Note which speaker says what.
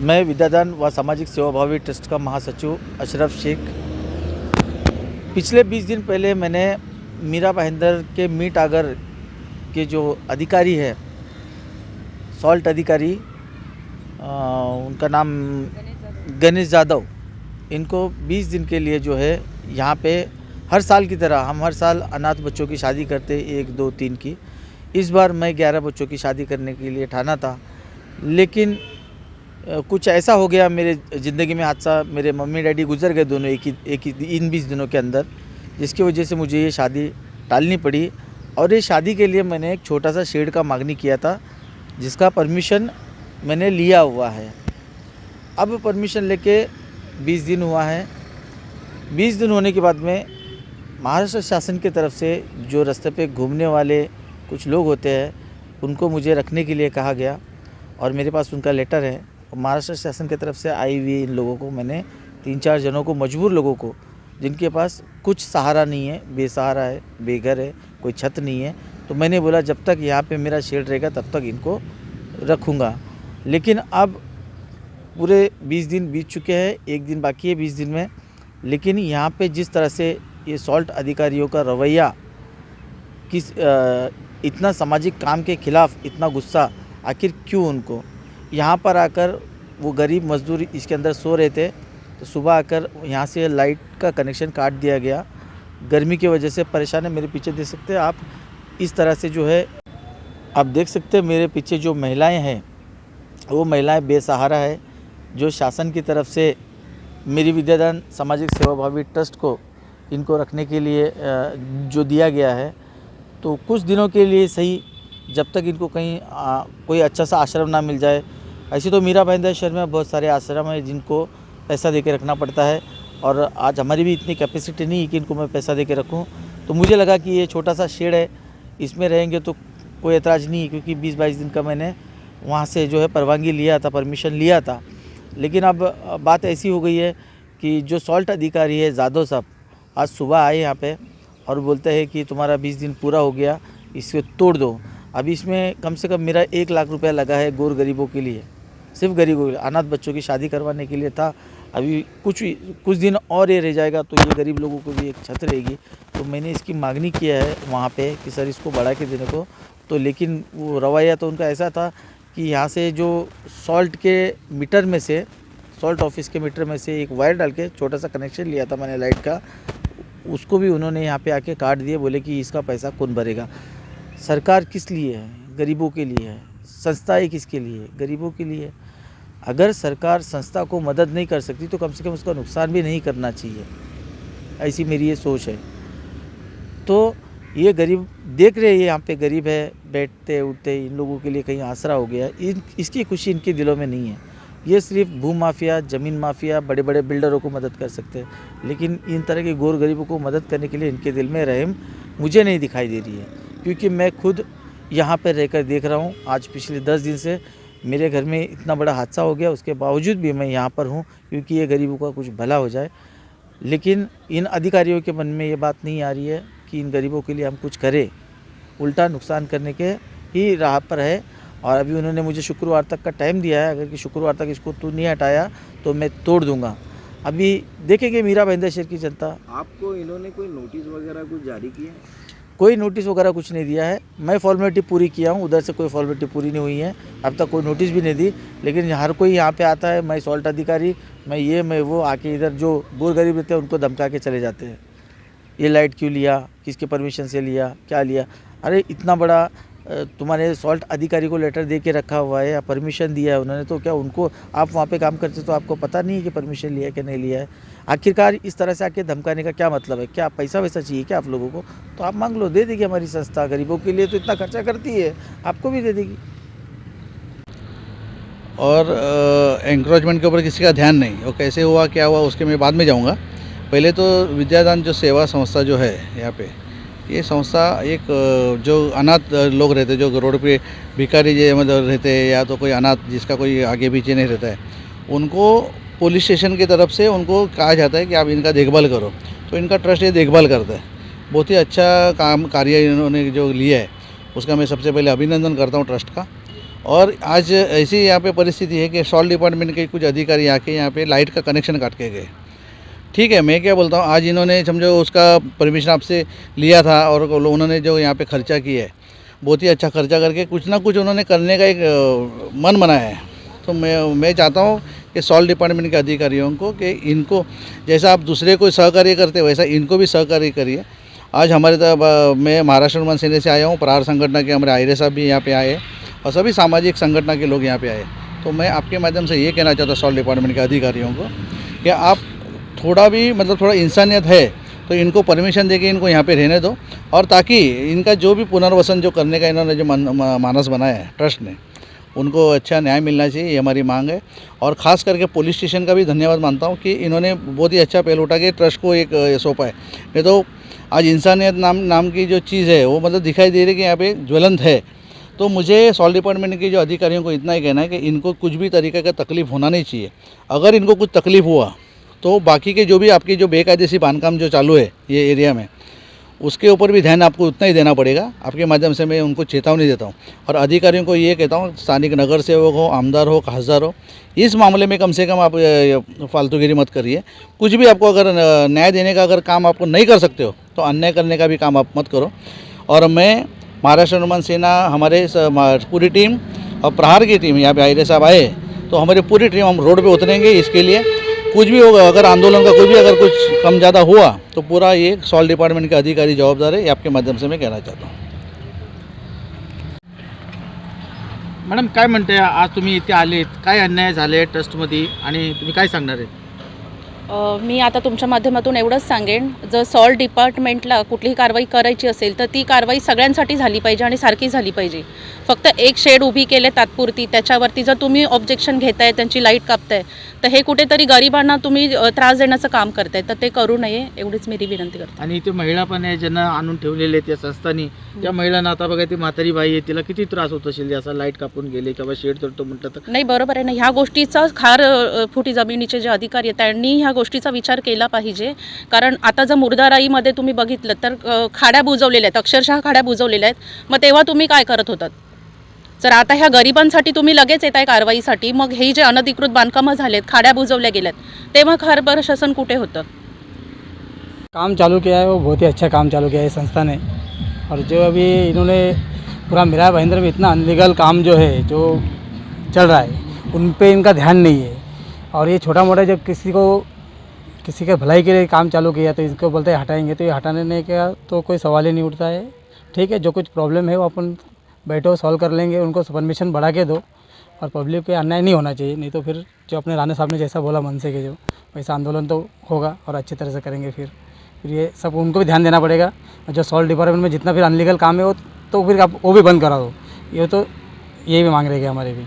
Speaker 1: मैं विद्यादान व सामाजिक सेवाभावी ट्रस्ट का महासचिव अशरफ शेख। पिछले 20 दिन पहले मैंने मीरा भाईंदर के मीट आगर के जो अधिकारी है, सॉल्ट अधिकारी, उनका नाम गणेश यादव, इनको 20 दिन के लिए जो है यहाँ पे हर साल की तरह हम हर साल अनाथ बच्चों की शादी करते 1, 2, 3 की। इस बार मैं 11 बच्चों की शादी करने के लिए ठाना था, लेकिन कुछ ऐसा हो गया मेरे ज़िंदगी में हादसा। मेरे मम्मी डैडी गुजर गए दोनों एक ही इन 20 दिनों के अंदर, जिसकी वजह से मुझे ये शादी टालनी पड़ी। और ये शादी के लिए मैंने एक छोटा सा शेड का मांगनी किया था, जिसका परमिशन मैंने लिया हुआ है। अब परमिशन लेके 20 दिन हुआ है। 20 दिन होने के बाद में महाराष्ट्र शासन की तरफ से जो रास्ते पे घूमने वाले कुछ लोग होते हैं, उनको मुझे रखने के लिए कहा गया और मेरे पास उनका लेटर है। महाराष्ट्र शासन की तरफ से आई हुई इन लोगों को मैंने 3-4 जनों को, मजबूर लोगों को, जिनके पास कुछ सहारा नहीं है, बेसहारा है, बेघर है, कोई छत नहीं है, तो मैंने बोला जब तक यहाँ पे मेरा शेड रहेगा तब तक इनको रखूँगा। लेकिन अब पूरे 20 दिन बीत चुके हैं, 1 दिन बाकी है 20 दिन में। लेकिन यहाँ पे जिस तरह से ये सॉल्ट अधिकारियों का रवैया, किस इतना सामाजिक काम के खिलाफ इतना गुस्सा, आखिर क्यों उनको? यहाँ पर आकर वो गरीब मजदूर इसके अंदर सो रहे थे, तो सुबह आकर यहाँ से लाइट का कनेक्शन काट दिया गया। गर्मी की वजह से परेशान है। मेरे पीछे देख सकते हैं आप, इस तरह से जो है आप देख सकते हैं मेरे पीछे जो महिलाएं हैं, वो महिलाएं बेसहारा है। जो शासन की तरफ से मेरी विद्यादान सामाजिक सेवाभावी ट्रस्ट को इनको रखने के लिए जो दिया गया है, तो कुछ दिनों के लिए सही, जब तक इनको कहीं कोई अच्छा सा आश्रम ना मिल जाए। ऐसे तो मीरा भाईंदर शहर में बहुत सारे आश्रम हैं जिनको पैसा दे के रखना पड़ता है, और आज हमारी भी इतनी कैपेसिटी नहीं है कि इनको मैं पैसा दे के रखूँ। तो मुझे लगा कि ये छोटा सा शेड है, इसमें रहेंगे तो कोई एतराज़ नहीं है, क्योंकि 20-22 दिन का मैंने वहाँ से जो है परवानगी लिया था, परमिशन लिया था। लेकिन अब बात ऐसी हो गई है कि जो सॉल्ट अधिकारी है यादव साहब, आज सुबह आए यहाँ पे और बोलते हैं कि तुम्हारा 20 दिन पूरा हो गया, इसे तोड़ दो। अभी इसमें कम से कम मेरा 1 लाख रुपया लगा है गोर गरीबों के लिए, सिर्फ गरीबों के लिए, अनाथ बच्चों की शादी करवाने के लिए था। अभी कुछ दिन और ये रह जाएगा तो ये गरीब लोगों को भी एक छत रहेगी। तो मैंने इसकी मांगनी किया है वहाँ पे कि सर इसको बढ़ा के देने को। तो लेकिन वो रवैया तो उनका ऐसा था कि यहाँ से जो सॉल्ट के मीटर में से, सॉल्ट ऑफिस के मीटर में से एक वायर डाल के छोटा सा कनेक्शन लिया था मैंने लाइट का, उसको भी उन्होंने यहाँ पे आके काट दिए। बोले कि इसका पैसा कौन भरेगा? सरकार किस लिए है? गरीबों के लिए है। संस्थाएं किसके लिए? गरीबों के लिए। अगर सरकार संस्था को मदद नहीं कर सकती तो कम से कम उसका नुकसान भी नहीं करना चाहिए, ऐसी मेरी ये सोच है। तो ये गरीब देख रहे हैं, यहाँ पे गरीब है, बैठते उठते, इन लोगों के लिए कहीं आसरा हो गया, इसकी खुशी इनके दिलों में नहीं है। ये सिर्फ भू माफिया, ज़मीन माफिया, बड़े बड़े बिल्डरों को मदद कर सकते हैं, लेकिन इन तरह के गोर गरीबों को मदद करने के लिए इनके दिल में रहम मुझे नहीं दिखाई दे रही है। क्योंकि मैं खुद यहाँ पर रहकर देख रहा हूँ, आज पिछले 10 दिन से मेरे घर में इतना बड़ा हादसा हो गया, उसके बावजूद भी मैं यहाँ पर हूँ क्योंकि ये गरीबों का कुछ भला हो जाए। लेकिन इन अधिकारियों के मन में ये बात नहीं आ रही है कि इन गरीबों के लिए हम कुछ करें, उल्टा नुकसान करने के ही राह पर है। और अभी उन्होंने मुझे शुक्रवार तक का टाइम दिया है, अगर कि शुक्रवार तक इसको तू नहीं हटाया तो मैं तोड़ दूँगा। अभी देखेंगे मीरा भाईंदर शहर की जनता।
Speaker 2: आपको इन्होंने कोई नोटिस वगैरह कुछ जारी किया है?
Speaker 1: कोई नोटिस वगैरह कुछ नहीं दिया है। मैं फॉर्मेलिटी पूरी किया हूँ, उधर से कोई फॉर्मेलिटी पूरी नहीं हुई है, अब तक कोई नोटिस भी नहीं दी। लेकिन हर कोई यहाँ पे आता है, मैं सॉल्ट अधिकारी, मैं वो, आके इधर जो गोर गरीब रहते हैं उनको धमका के चले जाते हैं। ये लाइट क्यों लिया, किसके परमिशन से लिया, क्या लिया? अरे इतना बड़ा तुम्हारे सॉल्ट अधिकारी को लेटर दे के रखा हुआ है या परमिशन दिया है उन्होंने, तो क्या उनको, आप वहाँ पे काम करते तो आपको पता नहीं है कि परमिशन लिया है कि नहीं लिया है? आखिरकार इस तरह से आके धमकाने का क्या मतलब है? क्या पैसा वैसा चाहिए क्या आप लोगों को? तो आप मांग लो, दे देगी हमारी संस्था। गरीबों के लिए तो इतना खर्चा करती है, आपको भी दे देगी।
Speaker 3: और एंकरेजमेंट के ऊपर किसी का ध्यान नहीं, वो कैसे हुआ क्या हुआ उसके मैं बाद में जाऊंगा। पहले तो विद्यादान जो सेवा संस्था जो है यहाँ पे, ये संस्था एक जो अनाथ लोग रहते हैं, जो रोड पे भिखारी जो मतलब रहते हैं, या तो कोई अनाथ जिसका कोई आगे पीछे नहीं रहता है, उनको पुलिस स्टेशन की तरफ से उनको कहा जाता है कि आप इनका देखभाल करो। तो इनका ट्रस्ट ये देखभाल करता है। बहुत ही अच्छा कार्य इन्होंने जो लिया है, उसका मैं सबसे पहले अभिनंदन करता हूँ ट्रस्ट का। और आज ऐसी यहाँ पे परिस्थिति है कि सॉल्ट डिपार्टमेंट के कुछ अधिकारी आके यहाँ पे लाइट का कनेक्शन काट के गए। ठीक है, मैं क्या बोलता हूँ, आज इन्होंने समझो उसका परमिशन आपसे लिया था और उन्होंने जो यहाँ पे खर्चा किया है, बहुत ही अच्छा खर्चा करके कुछ ना कुछ उन्होंने करने का एक मन बनाया है। तो मैं चाहता हूँ कि सॉल्ट डिपार्टमेंट के अधिकारियों को कि इनको जैसा आप दूसरे को सहकार्य करते हो वैसा इनको भी सहकार्य करिए। आज हमारे तरफ मैं महाराष्ट्र हनुमान सेना से आया हूँ, प्रहार संगठन के हमारे आयरे साहब भी यहाँ पे आए और सभी सामाजिक संगठन के लोग यहाँ पे आए। तो मैं आपके माध्यम से ये कहना चाहता हूँ सॉल्ट डिपार्टमेंट के अधिकारियों को कि आप थोड़ा भी मतलब थोड़ा इंसानियत है तो इनको परमिशन देके इनको यहाँ पे रहने दो, और ताकि इनका जो भी पुनर्वसन जो करने का इन्होंने जो मानस बनाया है ट्रस्ट ने, उनको अच्छा न्याय मिलना चाहिए, ये हमारी मांग है। और ख़ास करके पुलिस स्टेशन का भी धन्यवाद मानता हूँ कि इन्होंने बहुत ही अच्छा पहल उठा के ट्रस्ट को एक सौंपा है। नहीं तो आज इंसानियत नाम की जो चीज़ है वो मतलब दिखाई दे रही है कि यहाँ पे ज्वलंत है। तो मुझे सॉल्ट डिपार्टमेंट के जो अधिकारियों को इतना ही कहना है कि इनको कुछ भी तरीके का तकलीफ़ होना नहीं चाहिए। अगर इनको कुछ तकलीफ़ हुआ तो बाकी के जो भी आपकी जो बेकायदेसी बांधकाम जो चालू है ये एरिया में, उसके ऊपर भी ध्यान आपको उतना ही देना पड़ेगा। आपके माध्यम से मैं उनको चेतावनी देता हूँ और अधिकारियों को ये कहता हूँ, स्थानिक नगर सेवक हो, आमदार हो, खासदार हो, इस मामले में कम से कम आप फालतूगिरी मत करिए। कुछ भी आपको अगर न्याय देने का अगर काम आपको नहीं कर सकते हो तो अन्याय करने का भी काम आप मत करो। और मैं महाराष्ट्र हनुमान सेना, हमारे पूरी टीम और प्रहार की टीम, यहाँ पे आयरे साहब आए तो हमारी पूरी टीम हम रोड पे उतरेंगे। इसके लिए कुछ भी होगा, अगर आंदोलन का कोई भी अगर कुछ कम ज़्यादा हुआ तो पूरा ये सॉल्ट डिपार्टमेंट के अधिकारी जवाबदार है, ये आपके माध्यम से मैं कहना चाहता हूँ।
Speaker 1: मॅडम काय म्हणते, आज तुम्ही इथे आलेत, काय अन्याय झाले ट्रस्टमध्ये आणि तुम्ही काय सांगणार आहे?
Speaker 4: मी आता तुमच्या माध्यमातून एवढंच सांगेन, जर सॉल्ट डिपार्टमेंटला कुठलीही कारवाई करायची असेल तर ती कारवाई सगळ्यांसाठी झाली पाहिजे आणि सारखी झाली पाहिजे. फक्त एक शेड उभी केले तात्पुरती, त्याच्यावरती जर तुम्ही ऑब्जेक्शन घेताय, त्यांची लाईट कापताय, तर हे कुठेतरी गरिबांना तुम्ही त्रास देण्याचं काम करताय, तर ते करू नये एवढीच मी विनंती करते.
Speaker 1: आणि इथे महिला पण आहे ज्यांना आणून ठेवलेले त्या संस्थांनी, त्या महिलांना आता बघा ती म्हातारी बाई आहे, तिला किती त्रास होत असेल असं लाईट कापून गेले किंवा शेड तोडतो म्हटलं तर.
Speaker 4: नाही, बरोबर आहे ना, ह्या गोष्टीचा फुटी जमिनीचे जे अधिकारी आहेत त्यांनी ह्या गोष्टीचा विचार केला पाहिजे. कारण आता जर मुर्दाराईमध्ये तुम्ही बघितलं तर खाड्या बुजवलेल्या आहेत, अक्षरशः खाड्या बुजवलेल्या आहेत. मग तेव्हा तुम्ही काय करत होतात? जर आता ह्या गरिबांसाठी तुम्ही लगेच येत आहे कारवाईसाठी, मग हे जे अनधिकृत बांधकामं झालेत, खाड्या बुजवल्या गेल्यात, तेव्हा खरं शासन कुठे होतं?
Speaker 5: काम चालू किया है वो बहुत ही अच्छा काम चालू किया है संस्था ने। और जो अभी इन्होंने पूरा मीरा भाईंदर में इतना अनलीगल काम जो है जो चल रहा है उन पे इनका ध्यान नहीं है। और ये छोटा मोटा जब किसी के भलाई के लिए काम चालू किया तो इसको बोलते हैं हटाएंगे, तो ये हटाने नहीं किया तो कोई सवाल ही नहीं उठता है। ठीक है, जो कुछ प्रॉब्लम है वो अपन बैठो सॉल्व कर लेंगे, उनको परमिशन बढ़ा के दो। और पब्लिक पे अन्याय नहीं होना चाहिए, नहीं तो फिर जो अपने राणा साहब ने जैसा बोला मन से कि जो वैसा आंदोलन तो होगा और अच्छी तरह से करेंगे। फिर ये सब उनको भी ध्यान देना पड़ेगा। जो सॉल्ट डिपार्टमेंट में जितना फिर अनलीगल काम है वो तो फिर आप वो भी बंद करा दो। ये तो ये भी मांग रहे हैं हमारे भी।